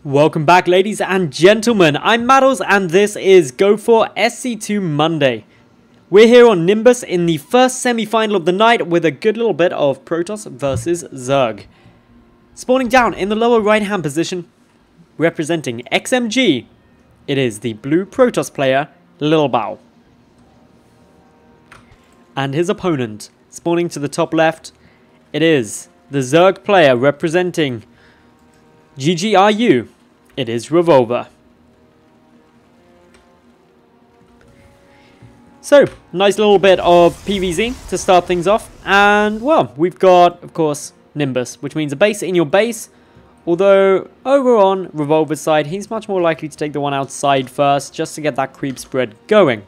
Welcome back, ladies and gentlemen. I'm Madals and this is Go for SC2 Monday. We're here on Nimbus in the first semi-final of the night with a good little bit of Protoss versus Zerg. Spawning down in the lower right-hand position, representing XMG, it is the blue Protoss player, Lilbow. And his opponent, spawning to the top left, it is the Zerg player representing GGRU. It is Revoler. So, nice little bit of PvZ to start things off. And, well, we've got, of course, Nimbus, which means a base in your base. Although, over on Revoler's side, he's much more likely to take the one outside first, just to get that creep spread going.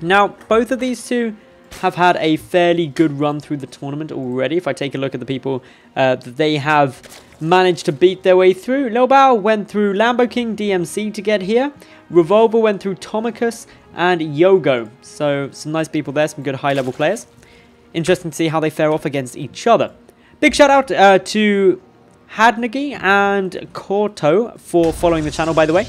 Now, both of these two have had a fairly good run through the tournament already. If I take a look at the people that they have managed to beat their way through. Lilbow went through Lambo King DMC to get here. Revoler went through Tomicus and Yogo. So some nice people there, some good high level players. Interesting to see how they fare off against each other. Big shout out to Hadnagi and Korto for following the channel, by the way.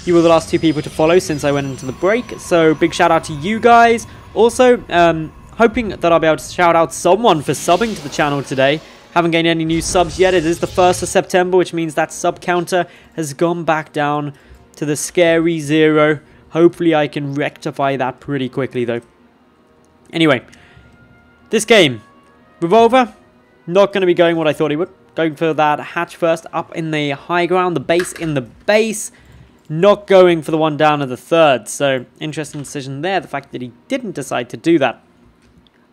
You were the last two people to follow since I went into the break. So big shout out to you guys. Also, hoping that I'll be able to shout out someone for subbing to the channel today. Haven't gained any new subs yet. It is the 1st of September, which means that sub counter has gone back down to the scary 0. Hopefully I can rectify that pretty quickly, though. Anyway, this game, Revoler, not going to be going what I thought he would. Going for that hatch first, up in the high ground, the base in the base. Not going for the one down at the third. So, interesting decision there, the fact that he didn't decide to do that.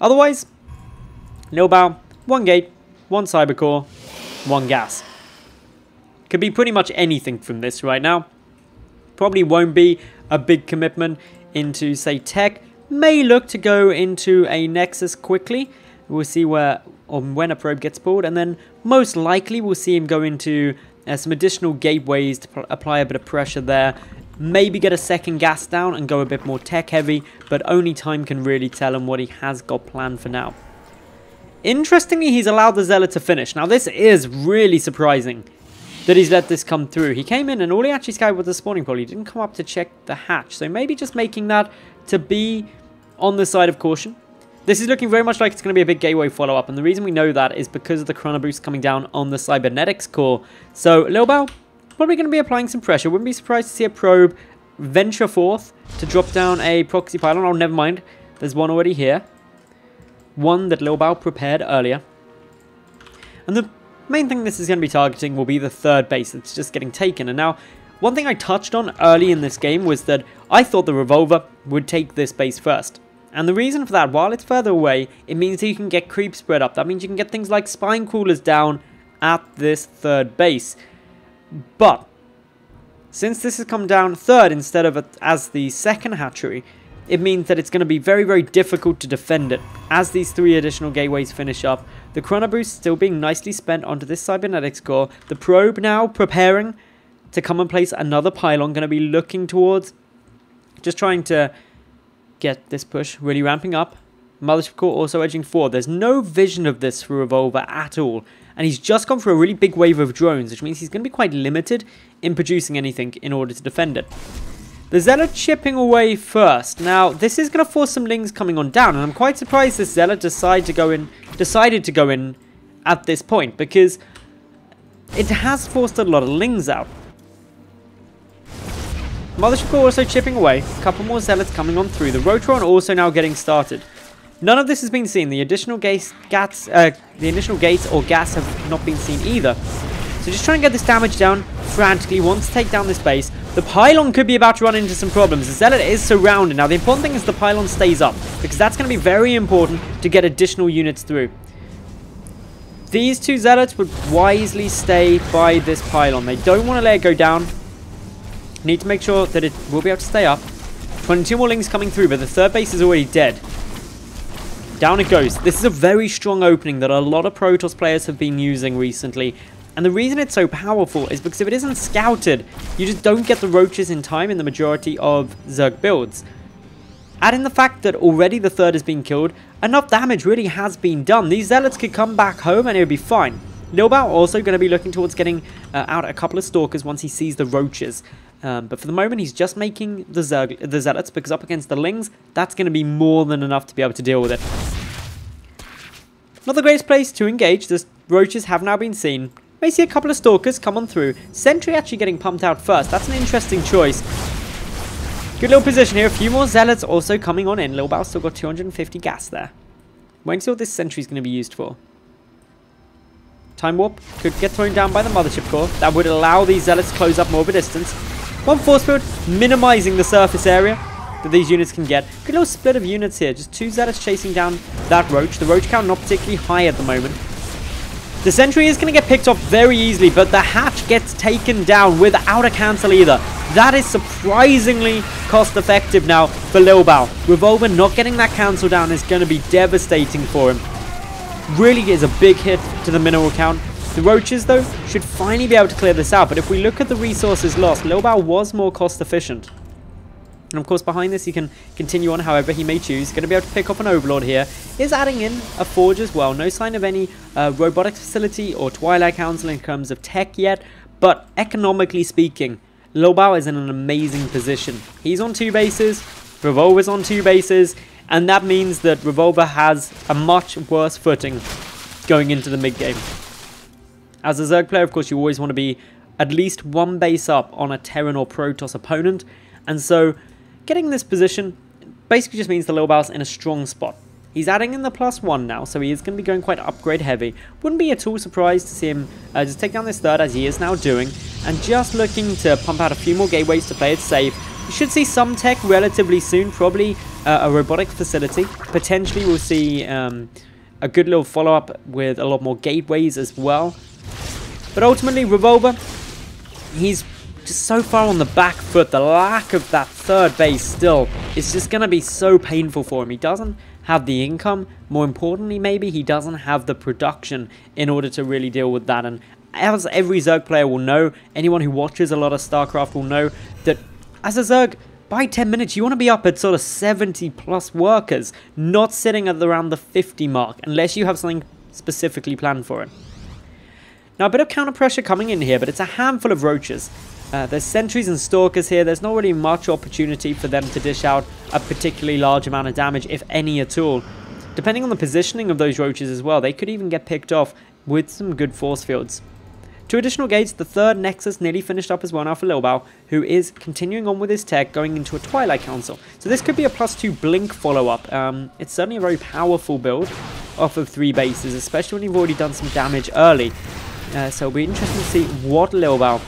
Otherwise, Lilbow, one gate, one cyber core, one gas. Could be pretty much anything from this right now. Probably won't be a big commitment into, say, tech. May look to go into a Nexus quickly. We'll see where or when a probe gets pulled. And then most likely we'll see him go into some additional gateways to apply a bit of pressure there. Maybe get a second gas down and go a bit more tech heavy. But only time can really tell him what he has got planned for now. Interestingly, he's allowed the Zealot to finish. Now, this is really surprising that he's let this come through. He came in and all he actually scouted was the spawning pool. He didn't come up to check the hatch. So maybe just making that to be on the side of caution. This is looking very much like it's going to be a big gateway follow-up. And the reason we know that is because of the chrono boost coming down on the cybernetics core. So, Lilbow probably going to be applying some pressure. Wouldn't be surprised to see a probe venture forth to drop down a proxy pylon. Oh, never mind. There's one already here. One that Lilbow prepared earlier. And the main thing this is going to be targeting will be the third base that's just getting taken. And now, one thing I touched on early in this game was that I thought the Revoler would take this base first. And the reason for that, while it's further away, it means that you can get creep spread up. That means you can get things like spine crawlers down at this third base. But since this has come down third instead of as the second hatchery, it means that it's going to be very, very difficult to defend it. As these 3 additional gateways finish up, the chrono boost still being nicely spent onto this cybernetics core. The probe now preparing to come and place another pylon. Going to be looking towards, just trying to get this push really ramping up. Mothership core also edging forward. There's no vision of this for Revoler at all. And he's just gone for a really big wave of drones, which means he's going to be quite limited in producing anything in order to defend it. The Zealot chipping away first. Now, this is going to force some Lings coming on down. And I'm quite surprised this Zealot decided to go in at this point. Because it has forced a lot of Lings out. Mothership core also chipping away. A couple more Zealots coming on through. The Rotron also now getting started. None of this has been seen. The additional gates or gas have not been seen either. So just try and get this damage down frantically. Wants to take down this base. The pylon could be about to run into some problems. The Zealot is surrounded. Now, the important thing is the pylon stays up, because that's going to be very important to get additional units through. These two Zealots would wisely stay by this pylon. They don't want to let it go down. Need to make sure that it will be able to stay up. 22 more Lings coming through, but the third base is already dead. Down it goes. This is a very strong opening that a lot of Protoss players have been using recently. And the reason it's so powerful is because if it isn't scouted, you just don't get the roaches in time in the majority of Zerg builds. Add in the fact that already the third has been killed, enough damage really has been done. These Zealots could come back home and it would be fine. Lilbow also going to be looking towards getting out a couple of Stalkers once he sees the Roaches. But for the moment, he's just making the Zealots, because up against the Lings, that's going to be more than enough to be able to deal with it. Not the greatest place to engage. The Roaches have now been seen. May see a couple of Stalkers come on through. Sentry actually getting pumped out first. That's an interesting choice. Good little position here. A few more Zealots also coming on in. Lilbow still got 250 gas there. Waiting to see what this Sentry is going to be used for. Time Warp could get thrown down by the Mothership Core. That would allow these Zealots to close up more of a distance. One Force Field, minimizing the surface area that these units can get. Good little split of units here. Just 2 Zealots chasing down that Roach. The Roach count not particularly high at the moment. The Sentry is going to get picked off very easily, but the Hatch gets taken down without a cancel either. That is surprisingly cost effective now for Lilbow. Revoler not getting that cancel down is going to be devastating for him. Really is a big hit to the mineral count. The Roaches, though, should finally be able to clear this out. But if we look at the resources lost, Lilbow was more cost efficient. And of course, behind this, he can continue on however he may choose. Going to be able to pick up an Overlord here. Is adding in a Forge as well. No sign of any robotics facility or Twilight Council in terms of tech yet. But economically speaking, Lilbow is in an amazing position. He's on 2 bases. Revolver's on 2 bases. And that means that Revolver has a much worse footing going into the mid-game. As a Zerg player, of course, you always want to be at least 1 base up on a Terran or Protoss opponent. And so, getting this position basically just means the Lilbow's in a strong spot. He's adding in the +1 now, so he is going to be going quite upgrade heavy. Wouldn't be at all surprised to see him just take down this 3rd, as he is now doing. And just looking to pump out a few more gateways to play it safe. You should see some tech relatively soon, probably a robotic facility. Potentially we'll see a good little follow-up with a lot more gateways as well. But ultimately, Revolver, he's just so far on the back foot. The lack of that 3rd base still is just going to be so painful for him. He doesn't have the income. More importantly, maybe he doesn't have the production in order to really deal with that. And as every Zerg player will know, anyone who watches a lot of StarCraft will know that as a Zerg, by 10 minutes, you want to be up at sort of 70 plus workers, not sitting at around the 50 mark, unless you have something specifically planned for it. Now, a bit of counter pressure coming in here, but it's a handful of Roaches. There's Sentries and Stalkers here. There's not really much opportunity for them to dish out a particularly large amount of damage, if any at all. Depending on the positioning of those Roaches as well, they could even get picked off with some good force fields. 2 additional gates. The 3rd Nexus nearly finished up as well now for Lilbow, who is continuing on with his tech, going into a Twilight Council. So this could be a +2 Blink follow-up. It's certainly a very powerful build off of 3 bases, especially when you've already done some damage early. So it'll be interesting to see what Lilbow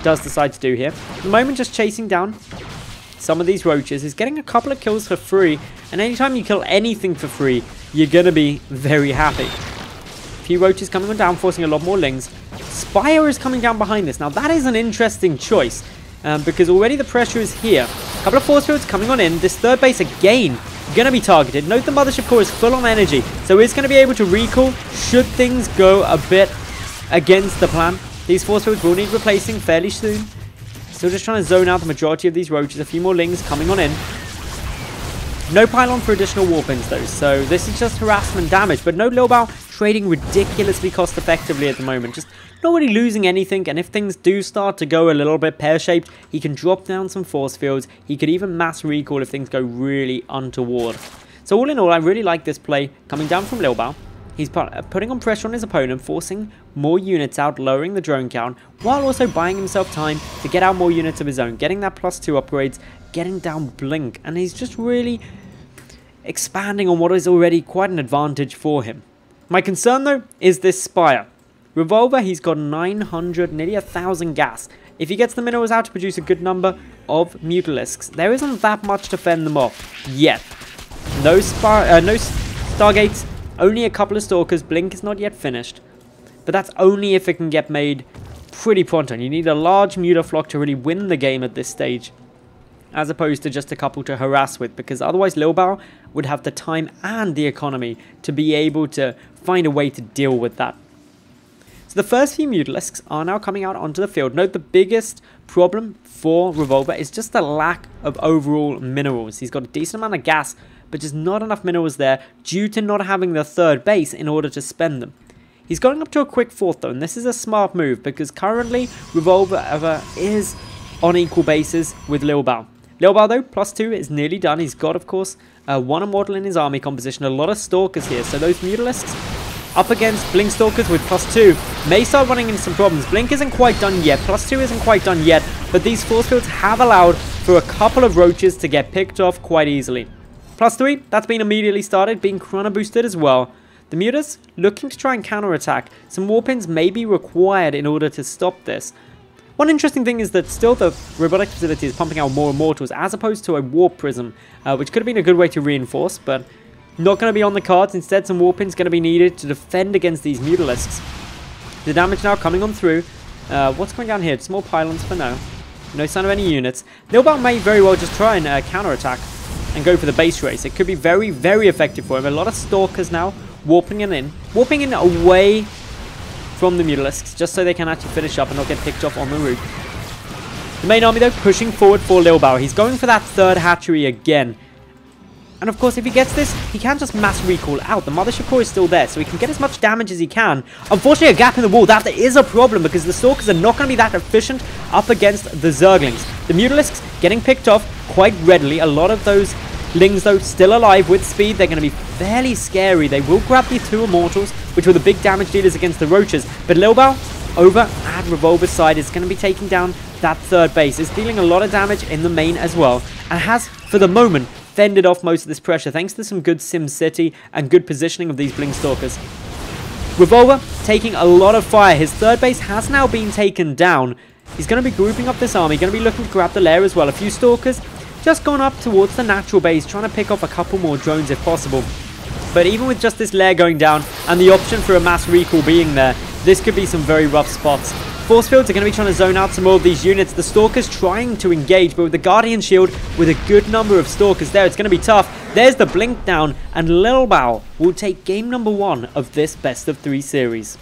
does decide to do here. At the moment, just chasing down some of these Roaches. Is getting a couple of kills for free. And anytime you kill anything for free, you're going to be very happy. A few Roaches coming on down, forcing a lot more Lings. Spire is coming down behind this. Now, that is an interesting choice. Because already the pressure is here. A couple of force fields coming on in. This 3rd base again going to be targeted. Note the Mothership Core is full on energy. So it's going to be able to recall should things go a bit against the plan. These force fields will need replacing fairly soon. Still just trying to zone out the majority of these Roaches. A few more Lings coming on in. No pylon for additional warpins though, so this is just harassment damage. But no Lilbow trading ridiculously cost effectively at the moment. Just not really losing anything, and if things do start to go a little bit pear-shaped, he can drop down some force fields. He could even mass recall if things go really untoward. So all in all, I really like this play coming down from Lilbow. He's putting on pressure on his opponent, forcing more units out, lowering the drone count, while also buying himself time to get out more units of his own, getting that +2 upgrades, getting down Blink, and he's just really expanding on what is already quite an advantage for him. My concern, though, is this Spire. Revolver, he's got 900, nearly 1,000 gas. If he gets the minerals out to produce a good number of Mutalisks, there isn't that much to fend them off yet. No Stargates, only a couple of Stalkers. Blink is not yet finished. But that's only if it can get made pretty pronto. You need a large Mutaflock to really win the game at this stage, as opposed to just a couple to harass with, because otherwise Lilbow would have the time and the economy to be able to find a way to deal with that. So the first few Mutalisks are now coming out onto the field. Note the biggest problem for Revolver is just the lack of overall minerals. He's got a decent amount of gas, but just not enough minerals there due to not having the 3rd base in order to spend them. He's going up to a quick 4th though, and this is a smart move because currently Revoler is on equal bases with Lilbow. Lilbow though, +2 is nearly done. He's got, of course, 1 Immortal in his army composition. A lot of Stalkers here, so those Mutalisks up against Blink Stalkers with +2 may start running into some problems. Blink isn't quite done yet, +2 isn't quite done yet, but these force fields have allowed for a couple of roaches to get picked off quite easily. +3, that's been immediately started, being chrono boosted as well. The Mutas looking to try and counterattack. Some Warpins may be required in order to stop this. One interesting thing is that still the robotic facility is pumping out more Immortals as opposed to a Warp Prism, which could have been a good way to reinforce, but not going to be on the cards. Instead, some Warpins going to be needed to defend against these Mutalisks. The damage now coming on through. What's going down here? Small pylons for now. No sign of any units. Lilbow may very well just try and counterattack and go for the base race. It could be very, very effective for him. A lot of Stalkers now warping in away from the Mutalisks, just so they can actually finish up and not get picked off on the route. The main army, though, pushing forward for Lilbow. He's going for that 3rd hatchery again. And of course, if he gets this, he can just mass recall out. The Mothership Core is still there, so he can get as much damage as he can. Unfortunately, a gap in the wall, that is a problem, because the Stalkers are not going to be that efficient up against the Zerglings. The Mutalisks getting picked off quite readily. A lot of those Lings, though, still alive with speed. They're going to be fairly scary. They will grab the 2 Immortals, which were the big damage dealers against the Roaches. But Lilbow, over at Revolver's side, is going to be taking down that 3rd base. Is dealing a lot of damage in the main as well, and has, for the moment, fended off most of this pressure thanks to some good Sim City and good positioning of these Blink Stalkers. Revolver taking a lot of fire. His 3rd base has now been taken down. He's going to be grouping up this army, going to be looking to grab the lair as well. A few Stalkers just gone up towards the natural base, trying to pick off a couple more drones if possible. But even with just this lair going down and the option for a mass recall being there, this could be some very rough spots. Force fields are going to be trying to zone out some more of these units. The Stalkers trying to engage, but with the Guardian Shield, with a good number of Stalkers there, it's going to be tough. There's the blink down, and Lilbow will take game number 1 of this best of 3 series.